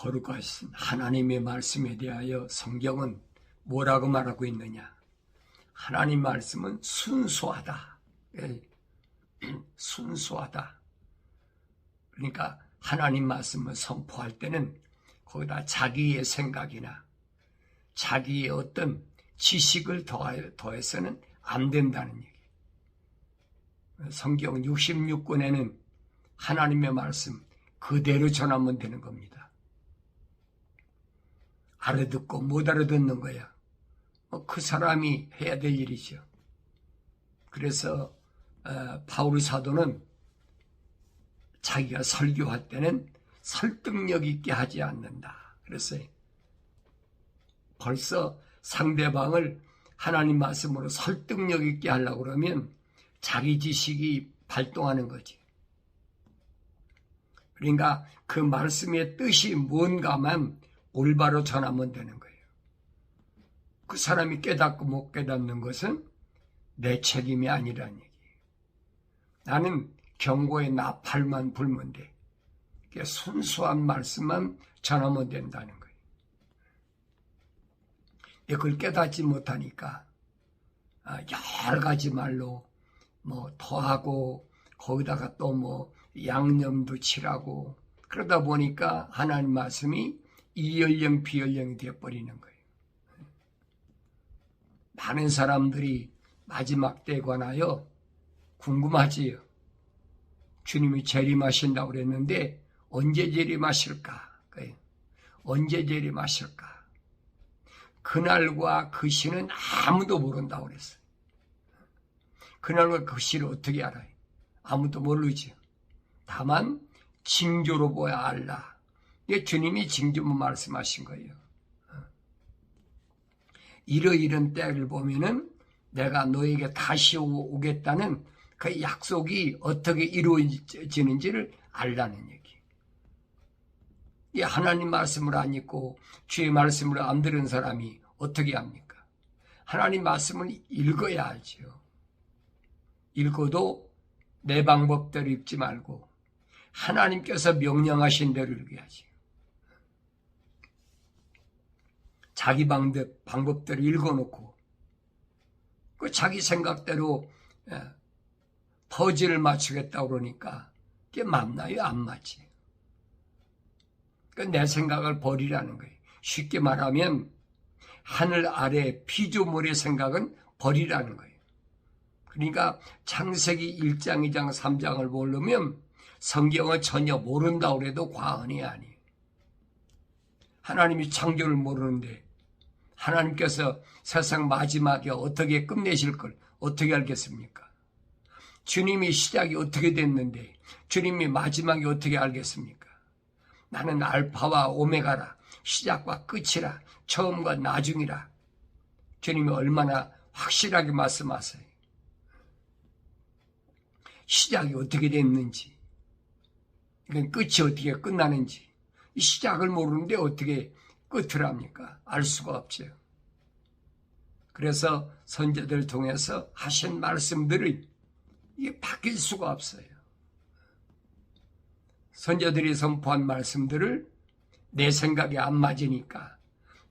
거룩하신 하나님의 말씀에 대하여 성경은 뭐라고 말하고 있느냐? 하나님 말씀은 순수하다. 순수하다. 그러니까 하나님 말씀을 선포할 때는 거기다 자기의 생각이나 자기의 어떤 지식을 더해서는 안 된다는 얘기. 성경 66권에는 하나님의 말씀 그대로 전하면 되는 겁니다. 알아듣고 못 알아듣는 거야. 그 사람이 해야 될 일이죠. 그래서 바울 사도는 자기가 설교할 때는 설득력 있게 하지 않는다. 그랬어요. 벌써 상대방을 하나님 말씀으로 설득력 있게 하려고 그러면 자기 지식이 발동하는 거지. 그러니까 그 말씀의 뜻이 뭔가만 올바로 전하면 되는 거예요. 그 사람이 깨닫고 못 깨닫는 것은 내 책임이 아니라는 얘기예요. 나는 경고의 나팔만 불면 돼. 순수한 말씀만 전하면 된다는 거예요. 그걸 깨닫지 못하니까 여러 가지 말로 더하고 거기다가 또 양념도 칠하고 그러다 보니까 하나님 말씀이 이연령 비연령이 되어버리는 거예요. 많은 사람들이 마지막 때에 관하여 궁금하지요. 주님이 재림하신다고 그랬는데 언제 재림하실까? 언제 재림하실까? 그날과 그 시는 아무도 모른다고 그랬어요. 그날과 그 시를 어떻게 알아요? 아무도 모르죠. 다만 징조로 보야 알라. 이게 주님이 징조만 말씀하신 거예요. 이러이런 때를 보면은 내가 너에게 다시 오겠다는 그 약속이 어떻게 이루어지는지를 알라는 얘기. 이 하나님 말씀을 안 읽고 주의 말씀을 안 들은 사람이 어떻게 합니까? 하나님 말씀을 읽어야 알죠. 읽어도 내 방법대로 읽지 말고 하나님께서 명령하신 대로 읽어야지. 자기 방법대로 읽어놓고 그 자기 생각대로 퍼즐을 맞추겠다고 그러니까 그게 맞나요? 안 맞지. 내 생각을 버리라는 거예요. 쉽게 말하면 하늘 아래 피조물의 생각은 버리라는 거예요. 그러니까 창세기 1장, 2장, 3장을 모르면 성경을 전혀 모른다고 해도 과언이 아니에요. 하나님이 창조를 모르는데 하나님께서 세상 마지막에 어떻게 끝내실 걸 어떻게 알겠습니까? 주님이 시작이 어떻게 됐는데 주님이 마지막이 어떻게 알겠습니까? 나는 알파와 오메가라, 시작과 끝이라, 처음과 나중이라. 주님이 얼마나 확실하게 말씀하세요. 시작이 어떻게 됐는지, 끝이 어떻게 끝나는지, 이 시작을 모르는데 어떻게 끝을 합니까? 알 수가 없죠. 그래서 선지자들을 통해서 하신 말씀들이 이게 바뀔 수가 없어요. 선지자들이 선포한 말씀들을 내 생각에 안 맞으니까,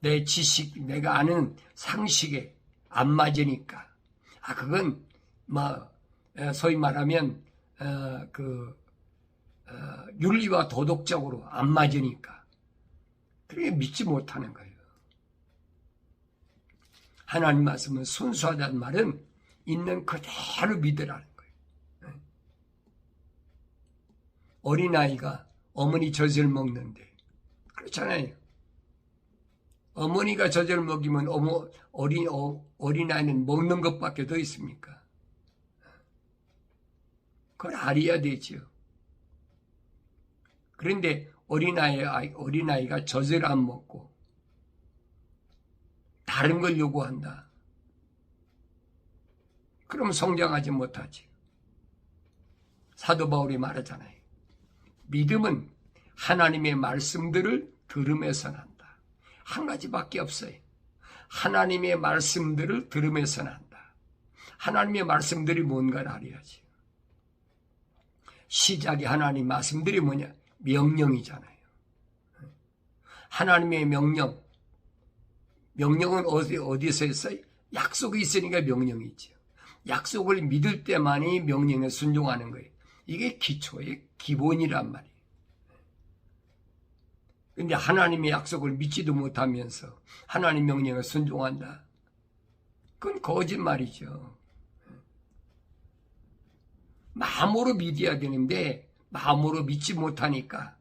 내 지식, 내가 아는 상식에 안 맞으니까, 그건 소위 말하면 윤리와 도덕적으로 안 맞으니까 그렇게 믿지 못하는 거예요. 하나님 말씀은 순수하다는 말은 있는 그대로 믿으라는 거예요. 어린아이가 어머니 젖을 먹는데 그렇잖아요. 어머니가 젖을 먹이면 어린아이는 먹는 것밖에 더 있습니까? 그걸 알아야 되죠. 그런데 어린아이가 젖을 안 먹고 다른 걸 요구한다. 그럼 성장하지 못하지. 사도 바울이 말하잖아요. 믿음은 하나님의 말씀들을 들음에서 난다. 한 가지밖에 없어요. 하나님의 말씀들을 들음에서 난다. 하나님의 말씀들이 뭔가를 알아야지. 시작이 하나님 말씀들이 뭐냐? 명령이잖아요. 하나님의 명령은 어디서 했어요? 약속이 있으니까 명령이죠. 약속을 믿을 때만이 명령에 순종하는 거예요. 이게 기초의 기본이란 말이에요. 근데 하나님의 약속을 믿지도 못하면서 하나님 명령에 순종한다? 그건 거짓말이죠. 마음으로 믿어야 되는데 마음으로 믿지 못하니까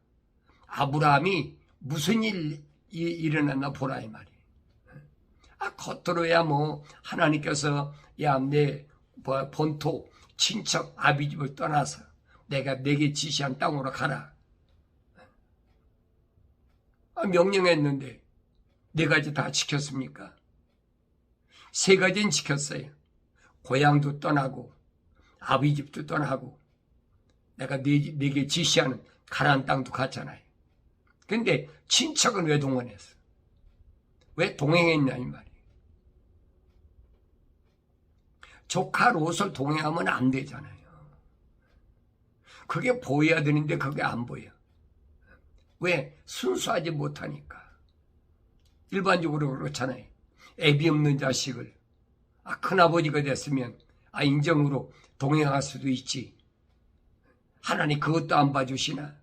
아브라함이 무슨 일이 일어났나 보라 이 말이에요. 겉으로야 뭐 하나님께서 야 내 본토 친척 아비집을 떠나서 내게 지시한 땅으로 가라. 명령했는데 4가지 다 지켰습니까? 3가지는 지켰어요. 고향도 떠나고 아비집도 떠나고 내가 내게 지시하는 가나안 땅도 갔잖아요. 근데 친척은 왜 동원했어? 왜 동행했냐 이 말이에요. 조카 롯을 동행하면 안 되잖아요. 그게 보여야 되는데 그게 안 보여. 왜? 순수하지 못하니까. 일반적으로 그렇잖아요. 애비 없는 자식을 큰아버지가 됐으면 인정으로 동행할 수도 있지. 하나님 그것도 안 봐주시나?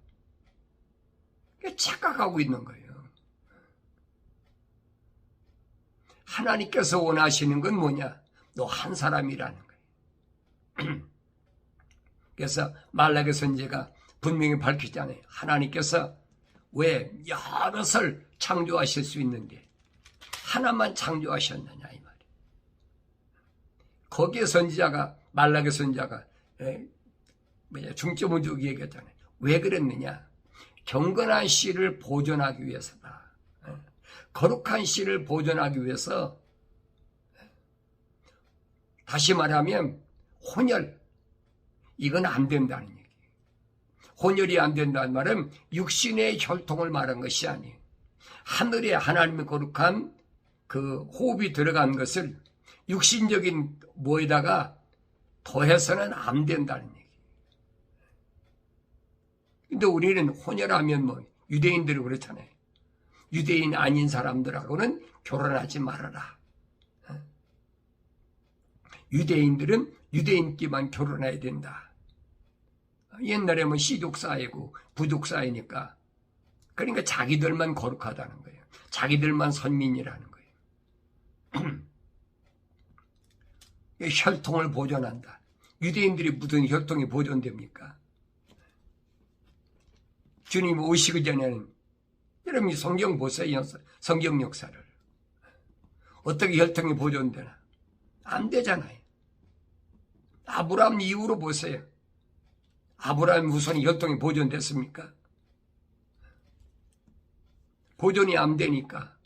착각하고 있는 거예요. 하나님께서 원하시는 건 뭐냐? 너 한 사람이라는 거예요. 그래서 말라기 선지자가 분명히 밝히잖아요. 하나님께서 왜 여럿을 창조하실 수 있는데 하나만 창조하셨느냐 이 말이에요. 거기에 선지자가 말라기 선지자가 중점을 두고 얘기했잖아요. 왜 그랬느냐? 경건한 씨를 보존하기 위해서다. 거룩한 씨를 보존하기 위해서, 다시 말하면 혼혈, 이건 안 된다는 얘기예요. 혼혈이 안 된다는 말은 육신의 혈통을 말한 것이 아니에요. 하늘에 하나님의 거룩한 그 호흡이 들어간 것을 육신적인 뭐에다가 더해서는 안 된다는 얘기예요. 근데 우리는 혼혈하면 뭐 유대인들이 그렇잖아요. 유대인 아닌 사람들하고는 결혼하지 말아라. 유대인들은 유대인끼만 결혼해야 된다. 옛날에 뭐 시족사회고 부족사회니까. 그러니까 자기들만 거룩하다는 거예요. 자기들만 선민이라는 거예요. 혈통을 보존한다. 유대인들이 무슨 혈통이 보존됩니까? 주님 오시기 전에는 여러분이 성경 보세요. 성경 역사를. 어떻게 혈통이 보존되나? 안 되잖아요. 아브라함 이후로 보세요. 아브라함 후손이 혈통이 보존됐습니까? 보존이 안 되니까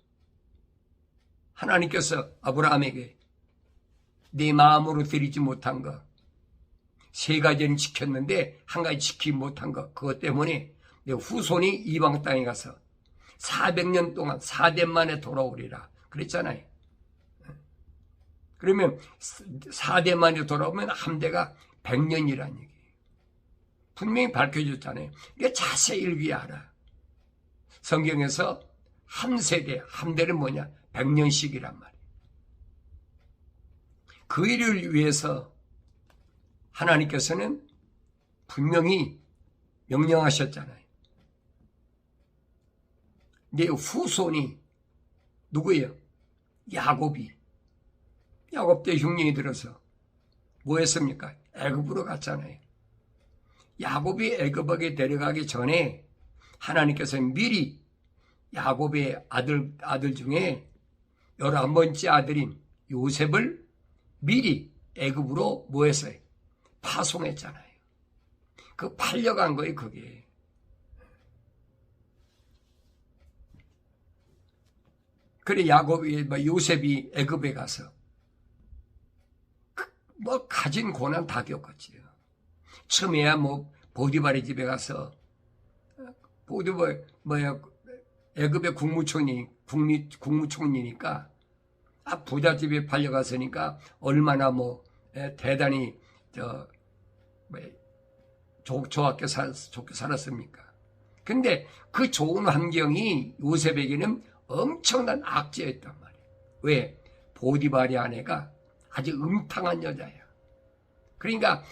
하나님께서 아브라함에게 네 마음으로 드리지 못한 것 3가지는 지켰는데 1가지 지키지 못한 것, 그것 때문에 내 후손이 이방 땅에 가서 400년 동안 4대 만에 돌아오리라 그랬잖아요. 그러면 4대 만에 돌아오면 한 대가 100년이라는 얘기예요. 분명히 밝혀줬잖아요. 이게 자세히 읽어야 알아. 성경에서 한 세대, 한 대는 뭐냐? 100년씩이란 말이에요. 그 일을 위해서 하나님께서는 분명히 명령하셨잖아요. 내 후손이 누구예요? 야곱이. 야곱 때 흉년이 들어서 뭐 했습니까? 애굽으로 갔잖아요. 야곱이 애굽에 데려가기 전에 하나님께서 미리 야곱의 아들 중에 11번째 아들인 요셉을 미리 애굽으로 뭐 했어요? 파송했잖아요. 그 팔려간 거예요, 그게. 그래 요셉이 애굽에 가서 뭐 가진 고난 다 겪었지요. 처음에야 뭐 보디발의 집에 가서 보디발 애굽의 국무총리니까 부자 집에 팔려갔으니까 얼마나 뭐 대단히 좋게 살았습니까? 근데 그 좋은 환경이 요셉에게는 엄청난 악재였단 말이에요. 왜? 보디발의 아내가 아주 음탕한 여자예요. 그러니까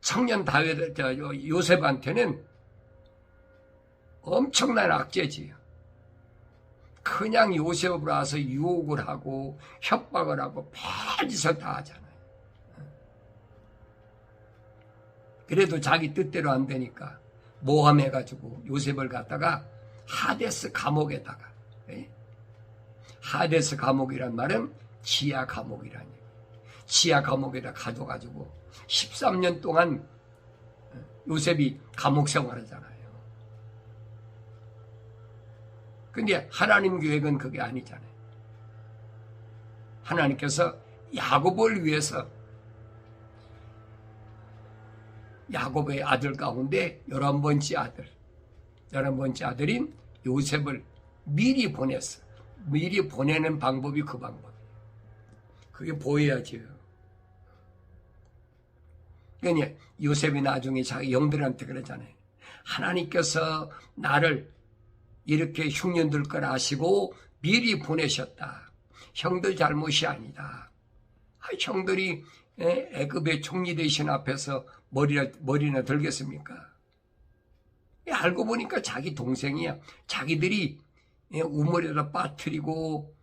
청년 다윗 요셉한테는 엄청난 악재지요. 그냥 요셉을 와서 유혹을 하고 협박을 하고 별짓을 다 하잖아요. 그래도 자기 뜻대로 안 되니까 모함해가지고 요셉을 갖다가 하데스 감옥에다가, 하데스 감옥이란 말은 지하 감옥이란 얘기예요. 지하 감옥에다 가둬가지고 13년 동안 요셉이 감옥 생활하잖아요. 근데 하나님 계획은 그게 아니잖아요. 하나님께서 야곱을 위해서 야곱의 아들 가운데 11번째 아들인 요셉을 미리 보냈어. 미리 보내는 방법이 그 방법이에요. 그게 보여야지요. 그러니까 요셉이 나중에 자기 영들한테 그러잖아요. 하나님께서 나를 이렇게 흉년들 거라 아시고 미리 보내셨다. 형들 잘못이 아니다. 형들이 애굽의 총리 대신 앞에서 머리나 들겠습니까? 알고 보니까 자기 동생이야. 자기들이 우물에다 빠뜨리고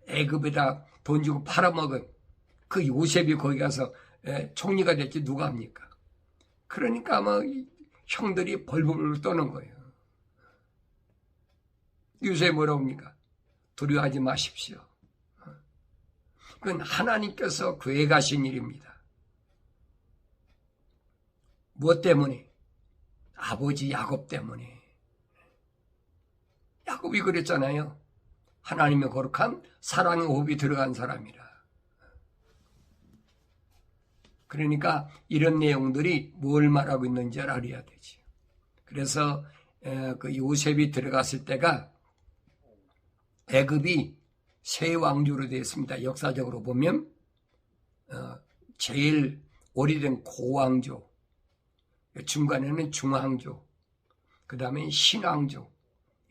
애굽에다 돈 주고 팔아먹은 그 요셉이 거기 가서 총리가 될지 누가 합니까? 그러니까 아마 형들이 벌벌 떠는 거예요. 요셉이 뭐라고 합니까? 두려워하지 마십시오. 그건 하나님께서 계획하신 일입니다. 무엇 때문에? 아버지 야곱 때문에. 야곱이 그랬잖아요. 하나님의 거룩한 사랑의 호흡이 들어간 사람이라. 그러니까 이런 내용들이 뭘 말하고 있는지 알아야 되지. 그래서 그 요셉이 들어갔을 때가 애굽이 세 왕조로 되어 있습니다. 역사적으로 보면 제일 오래된 고왕조, 중간에는 중왕조, 그 다음에 신왕조,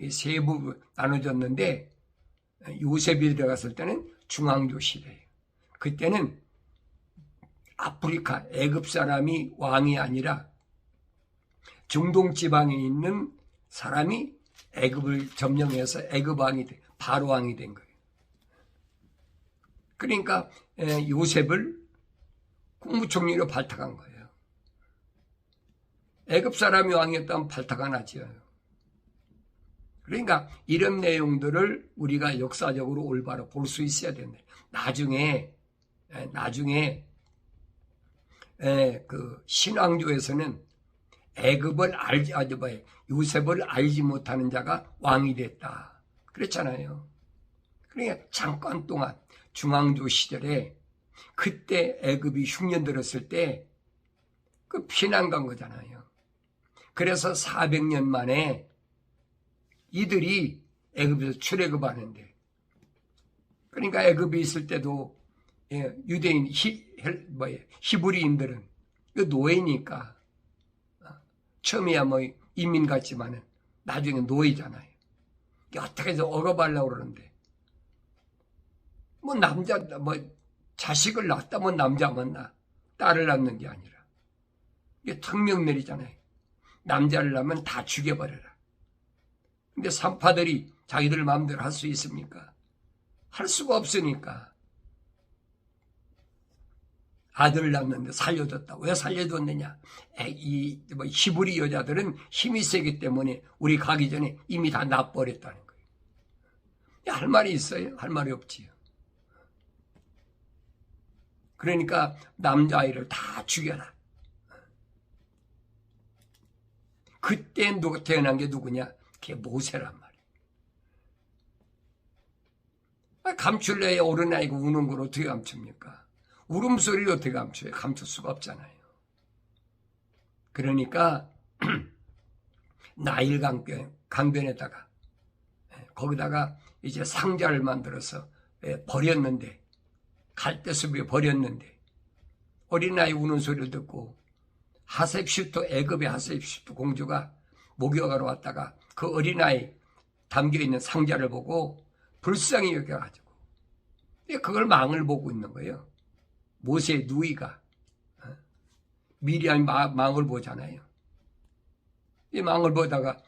이 세 부분 나눠졌는데 요셉이 들어갔을 때는 중왕조 시대예요. 그때는 아프리카 애굽 사람이 왕이 아니라 중동 지방에 있는 사람이 애굽을 점령해서 애굽 왕이 돼, 바로 왕이 된 거예요. 그러니까 요셉을 국무총리로 발탁한 거예요. 애굽 사람이 왕이었다면 발탁 안 하지요. 그러니까 이런 내용들을 우리가 역사적으로 올바로 볼 수 있어야 된다. 나중에 그 신왕조에서는 애굽을 요셉을 알지 못하는 자가 왕이 됐다. 그랬잖아요. 그러니까 잠깐 동안 중왕조 시절에 그때 애굽이 흉년 들었을 때 그 피난 간 거잖아요. 그래서 400년 만에 이들이 애굽에서 출애굽하는데, 그러니까 애굽에 있을 때도 유대인 히브리인들은 노예니까 처음이야 뭐 이민 같지만은 나중에 노예잖아요. 어떻게 해서 억압하려고 그러는데 뭐 자식을 낳았다면 남자만 낳아, 딸을 낳는 게 아니라 이게 특명 내리잖아요. 남자를 낳으면 다 죽여버려라. 근데 산파들이 자기들 마음대로 할 수 있습니까? 할 수가 없으니까 아들을 낳는데 살려줬다. 왜 살려줬느냐? 히브리 여자들은 힘이 세기 때문에 우리 가기 전에 이미 다 낳아버렸다는 거예요. 할 말이 있어요? 할 말이 없지요. 그러니까 남자아이를 다 죽여라. 그때 태어난 게 누구냐? 그게 모세란 말이에요. 감출래야 어린아이가 우는 걸 어떻게 감춥니까? 울음소리를 어떻게 감춰요? 감출 수가 없잖아요. 그러니까 나일 강변에다가 거기다가 이제 상자를 만들어서 버렸는데, 갈대숲에 버렸는데 어린아이 우는 소리를 듣고 하셉슈토, 애굽의 하셉슈토 공주가 목욕하러 왔다가 그 어린아이 담겨있는 상자를 보고 불쌍히 여겨가지고 그걸 망을 보고 있는 거예요. 모세의 누이가 미리암이 망을 보잖아요. 이 망을 보다가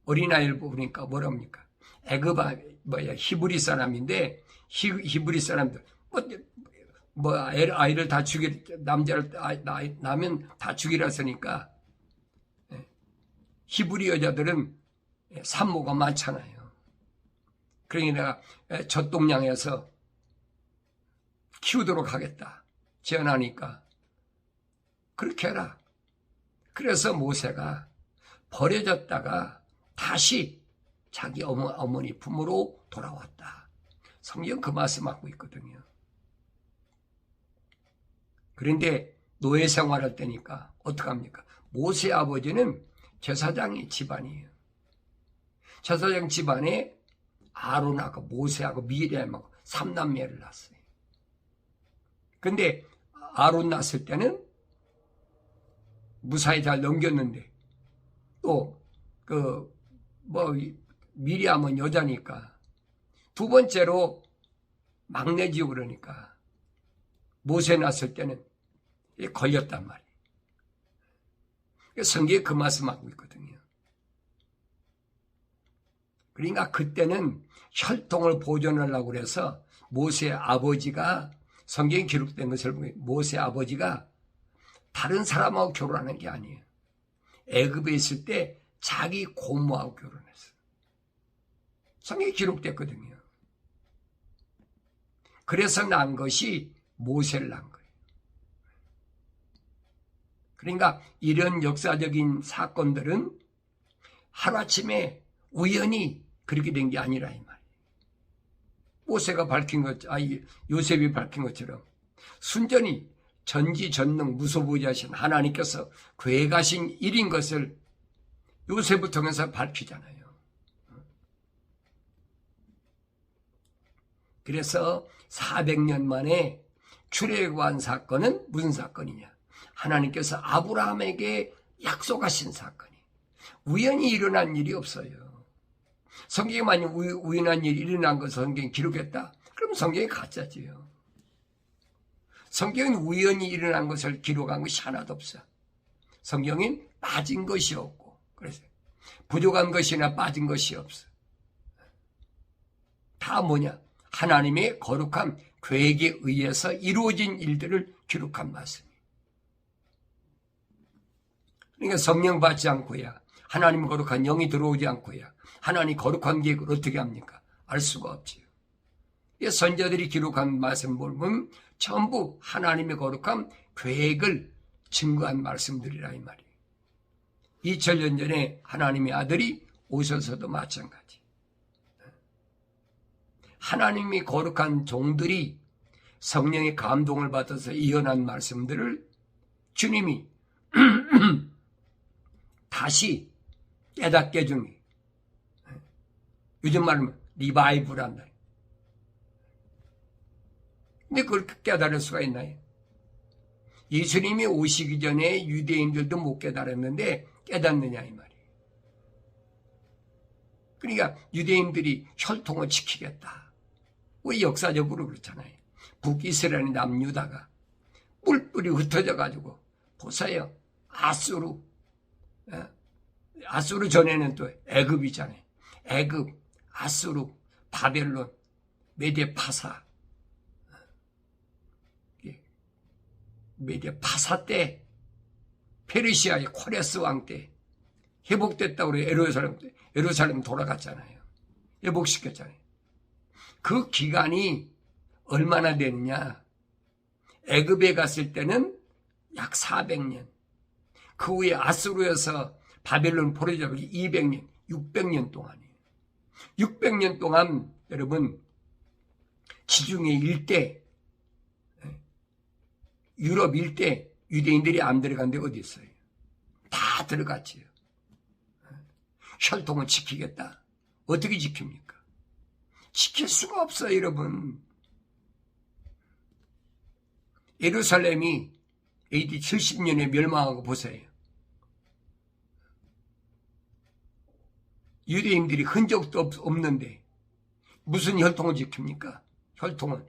어린아이를 보니까 뭐랍니까? 히브리 사람인데 히브리 사람들 아이를 다 남자를 낳으면 다 죽이라 했으니까 히브리 여자들은 산모가 많잖아요. 그러니 내가 젖동량에서 키우도록 하겠다 제안하니까 그렇게 해라. 그래서 모세가 버려졌다가 다시 자기 어머니 품으로 돌아왔다. 성경 그 말씀하고 있거든요. 그런데 노예 생활할 때니까 어떡합니까? 모세 아버지는 제사장의 집안이에요. 제사장 집안에 아론하고 모세하고 미리암하고 3남매를 낳았어요. 근데 아론 낳았을 때는 무사히 잘 넘겼는데 또 미리암은 여자니까 두 번째로 막내지고 그러니까 모세 낳았을 때는 걸렸단 말이에요. 성경에 그 말씀하고 있거든요. 그러니까 그때는 혈통을 보존하려고 그래서 모세 아버지가 성경에 기록된 것을 보면 모세 아버지가 다른 사람하고 결혼하는 게 아니에요. 애굽에 있을 때 자기 고모하고 결혼했어요. 성경에 기록됐거든요. 그래서 난 것이 모세를 낳은 거예요. 그러니까 이런 역사적인 사건들은 하루아침에 우연히 그렇게 된 게 아니라 이 말이에요. 모세가 요셉이 밝힌 것처럼 순전히 전지전능 무소부지하신 하나님께서 계획하신 일인 것을 요셉을 통해서 밝히잖아요. 그래서 400년 만에 출애굽한 사건은 무슨 사건이냐? 하나님께서 아브라함에게 약속하신 사건이 우연히 일어난 일이 없어요. 성경에 만약 우연한 일이 일어난 것을 성경에 기록했다? 그럼 성경이 가짜지요. 성경은 우연히 일어난 것을 기록한 것이 하나도 없어. 성경엔 빠진 것이 없고 그래서 부족한 것이나 빠진 것이 없어. 다 뭐냐? 하나님의 거룩한 계획에 의해서 이루어진 일들을 기록한 말씀이에요. 그러니까 성령 받지 않고야 하나님의 거룩한 영이 들어오지 않고야 하나님 거룩한 계획을 어떻게 합니까? 알 수가 없지요. 선자들이 기록한 말씀을 보면 전부 하나님의 거룩한 계획을 증거한 말씀들이라 이 말이에요. 2000년 전에 하나님의 아들이 오셔서도 마찬가지. 하나님이 거룩한 종들이 성령의 감동을 받아서 이어난 말씀들을 주님이 다시 깨닫게 해준 게 요즘 말하면 리바이브란다. 근데 그걸 깨달을 수가 있나요? 예수님이 오시기 전에 유대인들도 못 깨달았는데 깨닫느냐 이 말이에요. 그러니까 유대인들이 혈통을 지키겠다. 왜 역사적으로 그렇잖아요. 북이스라엘 남유다가 뿔뿔이 흩어져 가지고 보세요. 아수르 전에는 또 애굽이잖아요. 애굽, 아수르, 바벨론, 메데 파사. 메데 파사 때 페르시아의 코레스 왕 때 회복됐다고 그래. 예루살렘 돌아갔잖아요. 회복시켰잖아요. 그 기간이 얼마나 됐냐? 애굽에 갔을 때는 약 400년. 그 후에 아수르에서 바벨론 포로잡고 200년, 600년 동안이에요. 600년 동안 여러분 지중해 일대, 유럽 일대 유대인들이 안 들어간 데 어디 있어요? 다 들어갔지요. 혈통을 지키겠다. 어떻게 지킵니까? 지킬 수가 없어요, 여러분. 예루살렘이 AD 70년에 멸망하고 보세요. 유대인들이 흔적도 없는데 무슨 혈통을 지킵니까? 혈통은.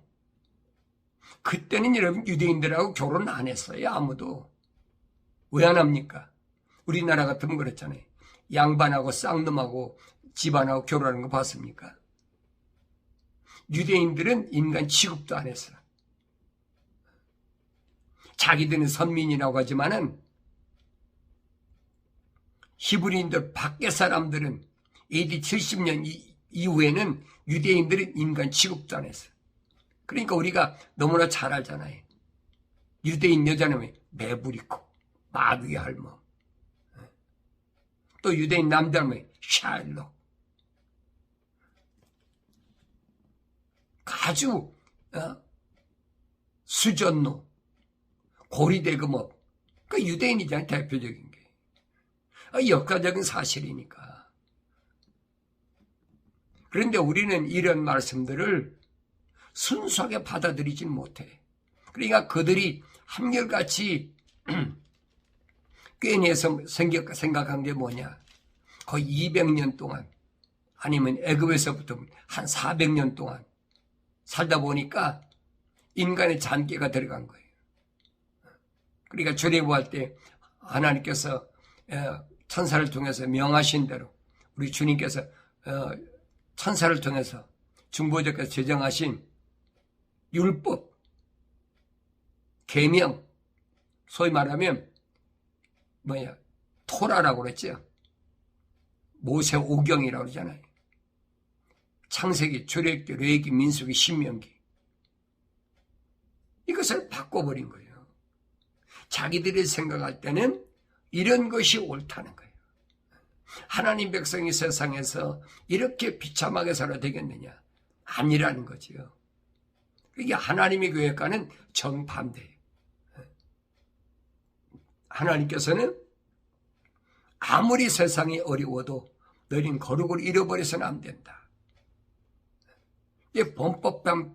그때는 여러분 유대인들하고 결혼 안 했어요. 아무도. 왜 안 합니까? 우리나라 같으면 그렇잖아요. 양반하고 쌍놈하고 집안하고 결혼하는 거 봤습니까? 유대인들은 인간 취급도 안 했어. 자기들은 선민이라고 하지만은 히브리인들 밖의 사람들은 AD 70년 이후에는 유대인들은 인간 취급도 안 했어. 그러니까 우리가 너무나 잘 알잖아요. 유대인 여자는 매부리코, 마귀의 할멈. 또 유대인 남자는 샬롯. 아주 수전노, 고리대금업. 그 유대인이잖아요. 대표적인 게. 역사적인 사실이니까. 그런데 우리는 이런 말씀들을 순수하게 받아들이진 못해. 그러니까 그들이 한결같이 꿰내서 생각한 게 뭐냐. 거의 200년 동안 아니면 애굽에서부터 한 400년 동안 살다 보니까 인간의 잔꾀가 들어간 거예요. 그러니까 출애굽할 때 하나님께서 천사를 통해서 명하신 대로 우리 주님께서 천사를 통해서 중보자께서 제정하신 율법, 계명, 소위 말하면 토라라고 그랬죠. 모세 오경이라고 그러잖아요. 창세기, 출애굽기, 레위기, 민수기, 신명기. 이것을 바꿔버린 거예요. 자기들이 생각할 때는 이런 것이 옳다는 거예요. 하나님 백성이 세상에서 이렇게 비참하게 살아야 되겠느냐? 아니라는 거지요. 이게 하나님의 계획과는 정반대예요. 하나님께서는 아무리 세상이 어려워도 너희는 거룩을 잃어버려서는 안 된다. 이 범법함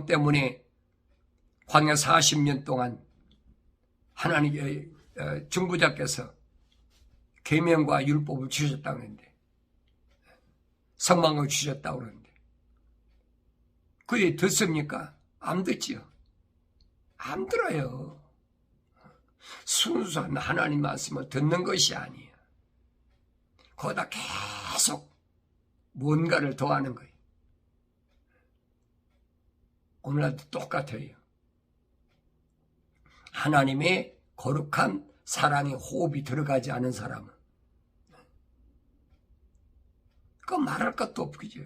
때문에 광야 40년 동안 하나님의 중보자께서 계명과 율법을 주셨다고 하는데, 성막을 주셨다고 그러는데 그게 듣습니까? 안 듣지요. 안 들어요. 순수한 하나님 말씀을 듣는 것이 아니에요. 거기다 계속 뭔가를 더하는 거예요. 오늘날도 똑같아요. 하나님의 거룩한 사랑의 호흡이 들어가지 않은 사람은 그 말할 것도 없죠.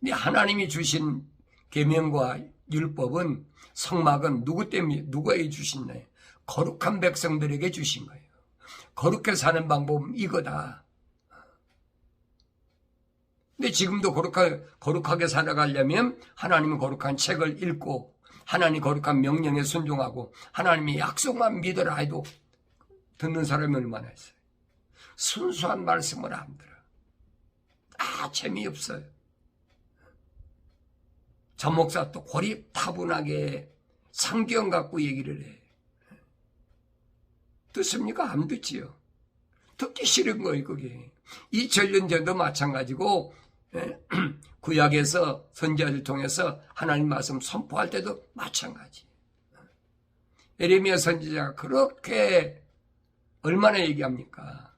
근데 하나님이 주신 계명과 율법은, 성막은 누구 때문에, 누구에게 주신나요? 거룩한 백성들에게 주신 거예요. 거룩하게 사는 방법은 이거다. 근데 지금도 거룩하게 살아가려면 하나님의 거룩한 책을 읽고 하나님 거룩한 명령에 순종하고 하나님의 약속만 믿어라 해도 듣는 사람이 얼마나 있어요. 순수한 말씀을 안 들어. 재미없어요. 저 목사 또 고리타분하게 상경 갖고 얘기를 해. 듣습니까? 안 듣지요. 듣기 싫은 거예요, 그게. 2000년 전도 마찬가지고, 구약에서 선지자를 통해서 하나님 말씀 선포할 때도 마찬가지. 예레미야 선지자가 그렇게 얼마나 얘기합니까?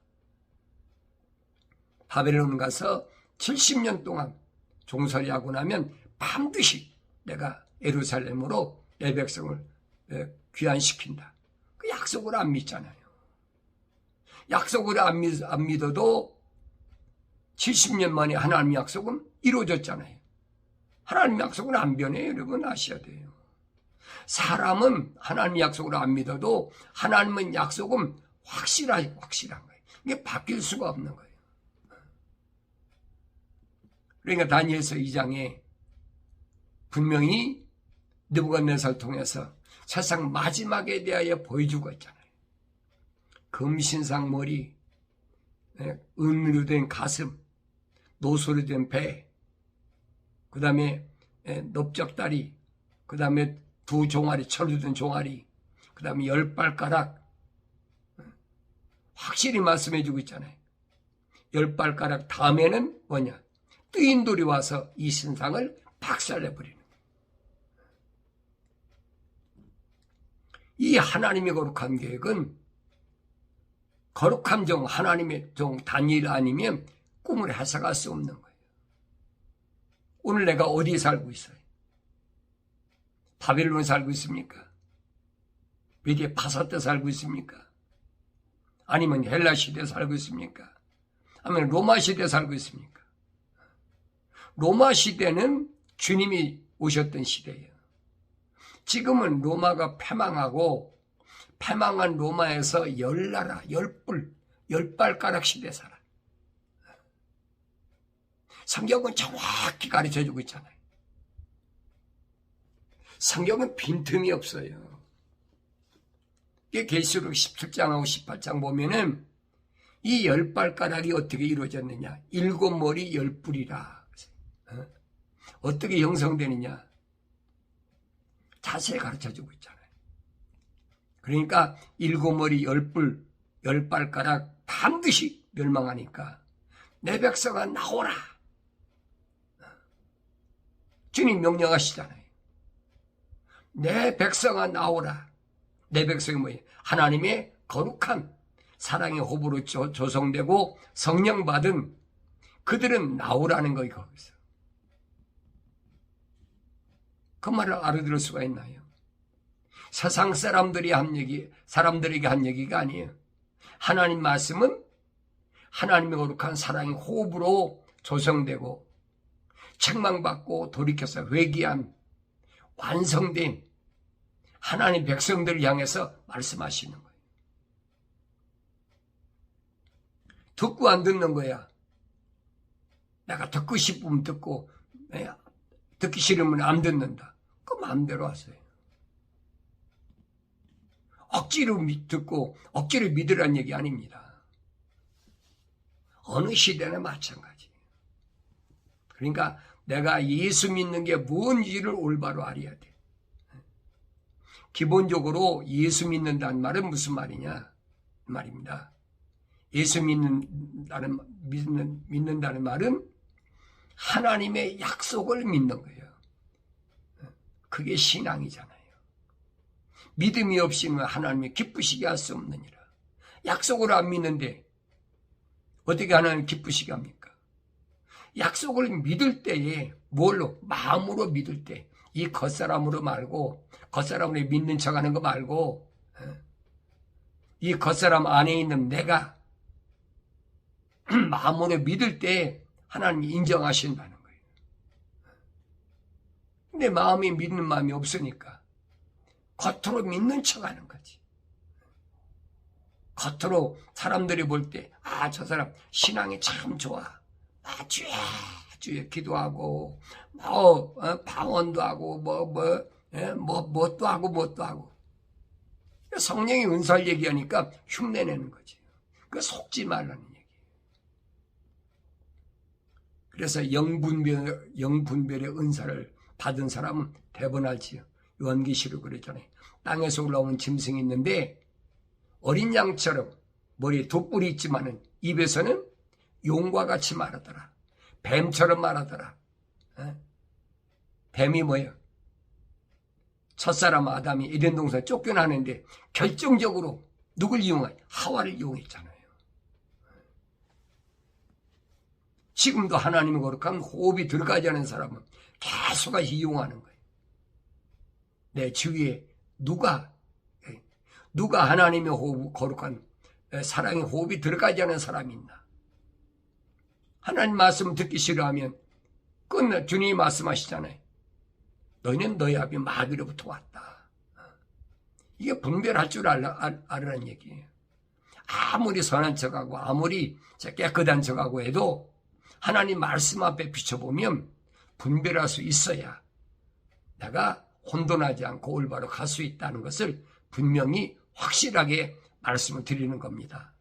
바벨론 가서 70년 동안 종살이하고 나면 반드시 내가 예루살렘으로 내 백성을 귀환시킨다. 그 약속을 안 믿잖아요. 약속을 안 믿어도 70년 만에 하나님의 약속은 이루어졌잖아요. 하나님의 약속은 안 변해요. 여러분 아셔야 돼요. 사람은 하나님의 약속을 안 믿어도 하나님의 약속은 확실한 거예요. 이게 바뀔 수가 없는 거예요. 그러니까 다니엘서 2장에 분명히 느부갓네살을 통해서 세상 마지막에 대하여 보여주고 있잖아요. 금신상 머리, 은으로 된 가슴, 노소로 된 배, 그 다음에 넓적다리, 그 다음에 두 종아리, 철로 된 종아리, 그 다음에 10발가락, 확실히 말씀해주고 있잖아요. 10발가락 다음에는 뭐냐? 뜨인돌이 와서 이 신상을 박살내버리는 거예요. 이 하나님의 거룩한 계획은 거룩한 종, 하나님의 종 다니엘 아니면 꿈을 해석할 수 없는 거예요. 오늘 내가 어디에 살고 있어요? 바벨론에 살고 있습니까? 메디에 파사 때 살고 있습니까? 아니면 헬라 시대에 살고 있습니까? 아니면 로마 시대에 살고 있습니까? 로마 시대는 주님이 오셨던 시대예요. 지금은 로마가 패망하고 패망한 로마에서 10나라, 10뿔, 10발가락 시대에 살아. 성경은 정확히 가르쳐주고 있잖아요. 성경은 빈틈이 없어요. 이게 계시록 17장하고 18장 보면은 이 10발가락이 어떻게 이루어졌느냐? 7머리 10뿔이라. 어떻게 형성되느냐? 자세히 가르쳐주고 있잖아요. 그러니까 7머리 10뿔 10발가락 반드시 멸망하니까 내 백성아 나오라. 주님 명령하시잖아요. 내 백성아 나오라. 내 백성이 뭐예요? 하나님의 거룩한 사랑의 호부로 조성되고 성령 받은 그들은 나오라는 거예요. 거기서. 그 말을 알아들을 수가 있나요? 세상 사람들에게 한 얘기가 아니에요. 하나님 말씀은 하나님의 거룩한 사랑의 호흡으로 조성되고 책망받고 돌이켜서 회개한 완성된 하나님 백성들을 향해서 말씀하시는 거예요. 듣고 안 듣는 거야. 내가 듣고 싶으면 듣고 듣기 싫으면 안 듣는다. 그 마음대로 하세요. 억지로 듣고 억지로 믿으라는 얘기 아닙니다. 어느 시대나 마찬가지예요. 그러니까 내가 예수 믿는 게 뭔지를 올바로 알아야 돼. 기본적으로 예수 믿는다는 말은 무슨 말이냐? 말입니다. 예수 믿는다는 말은 하나님의 약속을 믿는 거예요. 그게 신앙이잖아요. 믿음이 없이는 하나님이 기쁘시게 할 수 없느니라. 약속을 안 믿는데 어떻게 하나님 기쁘시게 합니까? 약속을 믿을 때에 뭘로? 마음으로 믿을 때. 이 겉사람으로 말고 겉사람으로 믿는 척하는 거 말고 이 겉사람 안에 있는 내가 마음으로 믿을 때 하나님이 인정하신다는 거예요. 근데 마음이 믿는 마음이 없으니까 겉으로 믿는 척하는 거지. 겉으로 사람들이 볼 때 저 사람 신앙이 참 좋아. 주에 기도하고 방언도 하고 뭣도 하고 성령의 은사를 얘기하니까 흉내내는 거지. 그 속지 말라는 얘기예요. 그래서 영분별의 은사를 받은 사람은 대번할지요. 요한계시록 그랬잖아요. 땅에서 올라오는 짐승이 있는데 어린 양처럼 머리에 돋불이 있지만은 입에서는 용과 같이 말하더라. 뱀처럼 말하더라. 뱀이 뭐예요? 첫사람 아담이 에덴 동산에 쫓겨나는데 결정적으로 누굴 이용해? 하와를 이용했잖아요. 지금도 하나님의 거룩한 호흡이 들어가지 않은 사람은 계속 이용하는 거예요. 내 주위에 누가 하나님의 호흡, 거룩한 사랑의 호흡이 들어가지 않은 사람이 있나? 하나님 말씀 듣기 싫어하면 주님이 말씀하시잖아요. 너희는 너희 아비 마귀로부터 왔다. 이게 분별할 줄 알으라는 얘기예요. 아무리 선한 척하고 아무리 깨끗한 척하고 해도 하나님 말씀 앞에 비춰보면 분별할 수 있어야 내가 혼돈하지 않고 올바로 갈 수 있다는 것을 분명히 확실하게 말씀을 드리는 겁니다.